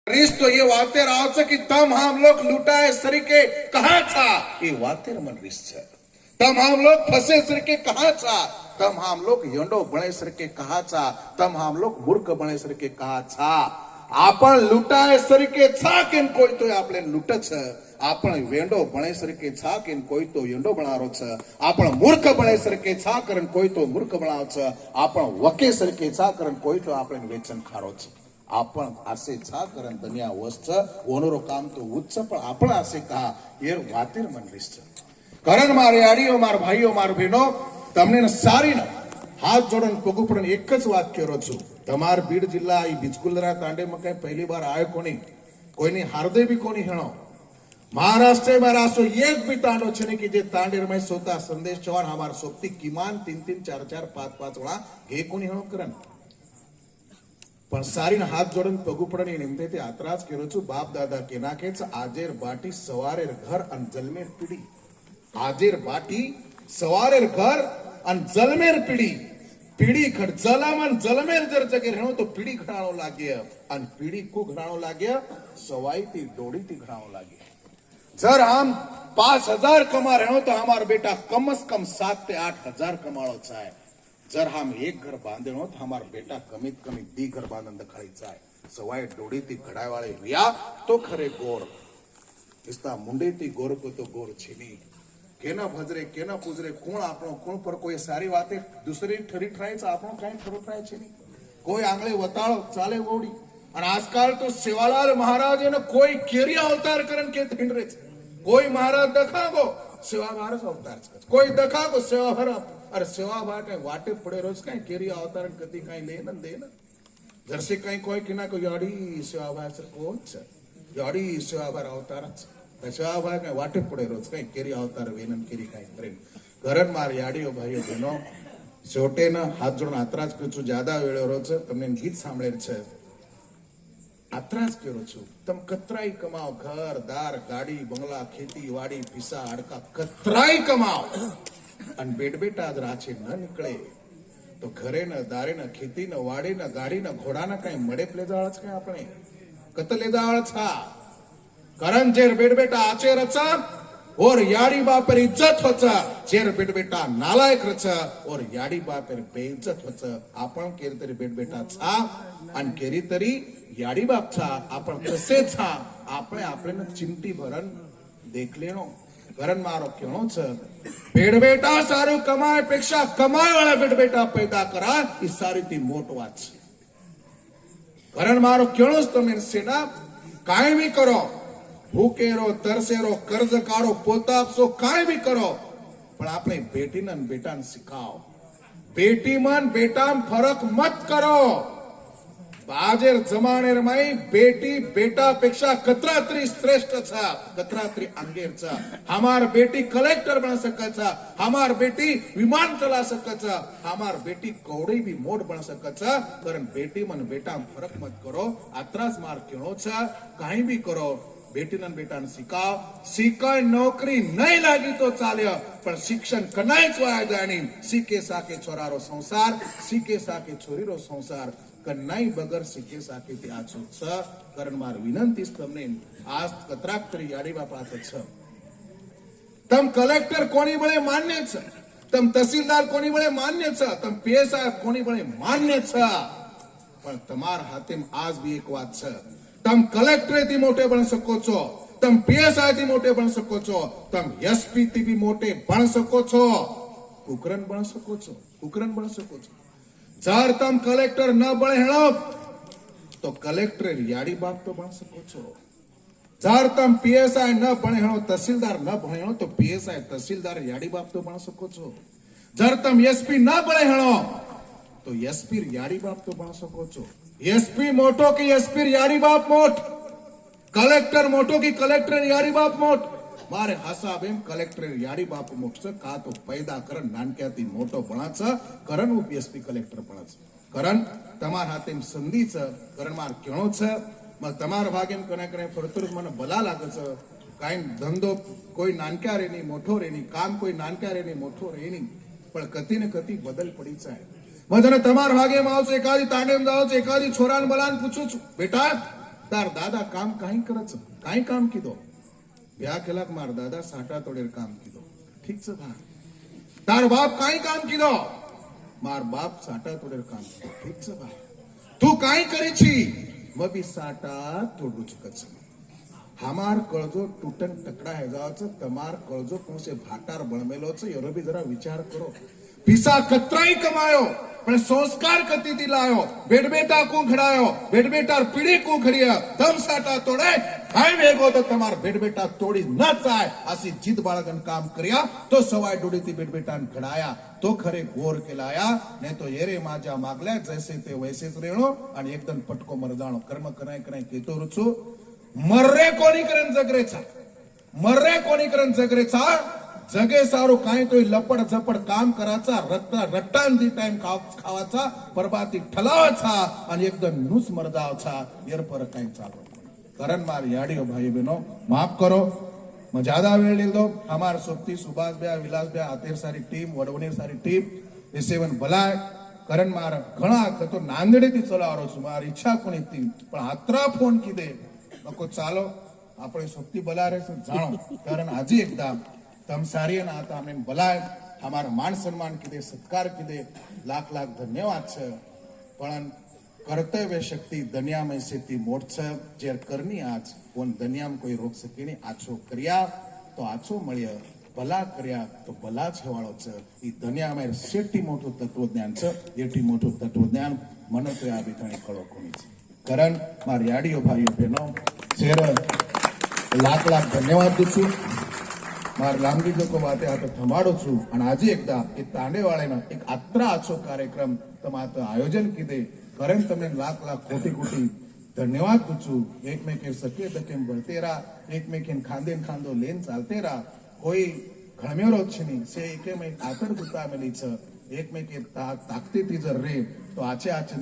रिस तो ये वातेर आवचे की तम हम लोग लूटाए सरीके कहा था ये वातेर मन रिस छे तम हम लोग फसे सरीके कहा था तम हम लोग यंडो बने सरीके कहा था तम हम लोग मूर्ख बने सरीके कहा था आपण लूटाए सरीके छा केन कोई तो आपले लूट छे आपण वेंडो बने सरीके छा केन कोई तो यंडो बनारो छे आपण मूर्ख बने सरीके छा करन कोई तो मूर्ख बनाव छे आपण वके सरीके छा करन कोई तो आपले वेचन खारो छे आपण असे छा करन दुनिया वस्त ओनरो काम तो उच्च पण आपण असे का एर वातेर मन रिस करण मारे आड़ीओ मार भाईओ मार बहनो तमने सारी न हाथ जोड़न पगु पण एक ज वात करो छु तमार बीड जिल्ला ई बिचकुलरा तांडे में कई पहली बार आयो कोनी हारदे भी कोनी हेणो महाराष्ट्र में रासो एक भी तांडो छे कि जे तांडेर में सोता संदेश चव्हाण हमार सोबती किमान 3-3 4-4 5-5 वेळा हे कोणी हेणो करन पण सारी हाथ जोड़न पगु पड़न निमते ते आतराज करो छु बाप दादा के नाखेच आजेर बाटी सवारेर घर अन जलमेर पीढ़ी आजेर बाटी सवारेर घर अन जलमेर पीढ़ी पीढ़ी खड़ जलमन जलमेर जर जगे रहणो तो पीढ़ी घड़ाणो लागे अन पीढ़ी को घड़ाणो लागे सवाई ती डोड़ी ती घड़ाणो लागे जर हम 5,000 कमा रहणो तो हमार बेटा कम से कम 7 से 8,000 कमाणो चाहे जर हम एक घर बांधेणो तो हमार बेटा कमीत कमी 2 घर बांधन दखाई चाहे सवाई डोड़ी ती घड़ाय वाले रिया तो खरे गोर इसता मुंडे ती गोर को तो गोर छीनी केना भजरे केना पूजरे कोण आपणो कोण पर कोई सारी वाते दुसरी ठरी ठरायच आपणो काय ठरो ठराय छे नी कोई आंगळे वताळो चाले ओडी અને આજકાલ તો સેવાલાલ મહારાજ એને કોઈ કેરિયા અવતાર કરન કે ઠીંડરે કોઈ મહારાજ દખાગો સેવા મહારાજ અવતાર છે કોઈ દખાગો સેવા ભર અરે સેવા ભા કઈ વાટે પડે રોજ કઈ કેરિયા અવતાર કદી કઈ લે ન દે ન જરસે કઈ કોઈ કિના કોઈ याडी સેવા ભા સર કોણ છે याडी સેવા ભા અવતાર છે સેવા ભા કઈ વાટે પડે રોજ કઈ કેરિયા અવતાર વેનન કેરી કઈ કરે ઘરન માર याडीઓ ભાઈઓ બહેનો છોટે ન હાથ જોડન આતરાજ કરું જ્યાદા વેળો રોજ તમને ગીત સાંભળે છે आत्राज करो छु तम कतराई कमाओ घर दार गाड़ी बंगला खेती वाड़ी पिसा अड़का कतराई कमाओ अन बेट बेटा आज राचे न निकले तो घरे न दारे न खेती न वाड़ी न गाड़ी न घोड़ा न कई मड़े ले जाळ छ आपणे कत ले जाळ छा करण जेर बेट बेटा आचे रचा और याडी बापर इज्जत होचा जेर बेट बेटा नालायक रचा और याडी बापर बेइज्जत होचा आपण केरी तरी बेट बेटा छा अन केरी तरी याडी बाप छा आपण कसे छा आपणे आपणे चिमटी भरन देख लेनो घरन मारो केणो छ बेट बेटा सारू कमाय पेक्षा कमाय वाला बेट बेटा पैदा करा ई सारी ती मोट वात छे घरन मारो केणो ज तमे सेना काई भी करो भूखेरो तरसेरो कर्ज काढो पोतापसो काय भी करो पण आपणे बेटीन अन बेटान शिकाओ बेटी मन बेटाम फरक मत करो बाजेर जमानेर माई बेटी बेटा पेक्षा कतरात्री श्रेष्ठ छ कतरात्री अंगेर छ हमार बेटी कलेक्टर बन सके छ हमार बेटी विमान चला सके छ हमार बेटी कौड़ी भी मोट बन सके छ कारण बेटी मन बेटा फरक मत करो आत्रास मार केणो छ काई भी करो बेटी न बेटा शिकाव शिकाय नौकरी नहीं लागी तो चाल्यो पण शिक्षण कनाय ज वाया जाणी सीके साके छोरारो संसार सीके साके छोरीरो संसार कन्नाई बगर सीखे साके ते आछो छ कारण मार विनंती तमने आज कतराक तरी याडी बापा छ तम कलेक्टर कोणी बळे मान्य छ तम तहसीलदार कोणी बळे मान्य छ तम पीएसआई कोणी बळे मान्य छ पण तमार हाथे आज भी एक बात छ तम कलेक्टर थी मोटे बन सको छो तम पीएसआई थी मोटे बन सको छो तम एसपी थी भी मोटे बन सको छो कुकरन बन सको छो कुकरन बन सको छो जर तम कलेक्टर न बने हेणो तो कलेक्टर याडी बाप तो बन सको छो जर तम पीएसआई न बने हेणो तहसीलदार न बने हेणो तो पीएसआई तहसीलदार याडी बाप तो बन सको छो जर तम एसपी न बने हेणो तो एसपी याडी बाप तो बन सको छो एसपी मोटो की एसपी यारी बाप मोट कलेक्टर मोटो की कलेक्टर यारी बाप मोट मारे हसाब एम कलेक्टर यारी बाप मोट छ का तो पैदा करन नानक्याती मोटो बना छ करन एसपी कलेक्टर बना छ करन तमार हाथेम संधी छ करन मार केणो छ म तमार भागेम कने कने फरतुर मन भला लागे छ काई धंधो कोई नानक्या रेनी मोठो रेनी काम कोई नानक्या रेनी मोठो रेनी पण कती ने कती बदल पड़ी छ मजने तमार भागे में आवशे एकादी तांडेम जाओ एकादी छोरान बलान पूछू छु बेटा तार दादा काम काही करच काही काम कीधो ब्या केला मार दादा साटा तोडेर काम कीधो ठीक छ भा तार बाप काही काम कीधो मार बाप साटा तोडेर काम कीधो ठीक छ भा तू काही करे छी मबी साटा तोडू चुकच हमार कळजो टूटन टकड़ा है जावच तमार कळजो कोसे भाटार बणमेलो छ एरो भी जरा विचार करो पीसा कतराई कमायो पण संस्कार कती दिलायो बेटबेटा को खड़ायो बेटबेटार पीढ़ी को खड़िया तम साटा तोड़े काय वेगो तो तमार बेटबेटा तोड़ी न जाय असी जिद बाळगन काम कर्या तो सवाय डोडीती बेटबेटान खड़ाया तो खरे गोर केलाया नहीं तो येरे माजा मागल्या जैसे ते वैसेच रेणो आणि एकदम पटको मरजाणो कर्म कराय कराय केतो रुचो मर्रे कोणी करन जगरेचा मर्रे कोणी करन जगरेचा जगे सारो काय तो लपड झपड काम करायचा रट्टान दी टाइम खावाचा परबाती ठलावाचा आणि एकदम नुस मरजावचा यर पर काय चालू करण मार याडियो भाई बहनों माफ करो मैं ज्यादा वेळ લીધો हमार सोपती सुभाष भैया विलास भैया आतेर सारी टीम वडवणीर सारी टीम रिसेवन भलाय करण मार घणा तो नांदेडेથી ચલાવરો છું મારી ઈચ્છા કોની હતી પણ આત્રા ફોન કીધે नको ચાલો આપણે સોપતી બલારે જાણો કારણ આજે એકદમ तम सारी ना आता हमने भलाय हमारा मान सम्मान किदे सत्कार किदे लाख लाख धन्यवाद छ पण कर्तव्य शक्ति दुनिया में से ती मोट छ जे करनी आज कोण दुनिया में कोई रोक सके नहीं आछो कर्या तो आछो मळ्य भला कर्या तो भला छवाळो छ ई दुनिया में शेटी मोठो तत्वज्ञान छ एटी मोठो तत्वज्ञान मने तो आ बिताणी कळो कोणी छ कारण मार याडियो भाईओ बहनो शेर लाख लाख धन्यवाद दूं मार लांबी जो वाते आता थमाडो छू आणि आजी एकदा ए तांडेवाळेनं एक आत्रा आछो कार्यक्रम तमात आयोजन किदे कारण तमे लाख लाख कोटी कोटी धन्यवाद दूचू एकमेके सके तकेम बढ़तेरा एकमेके खांदेन खांदो लेन चालतेरा कोई घणमेरो छनी से एके में आतर गुता मिली छ एकमेके ताकती ती जर रे तो आचे आचे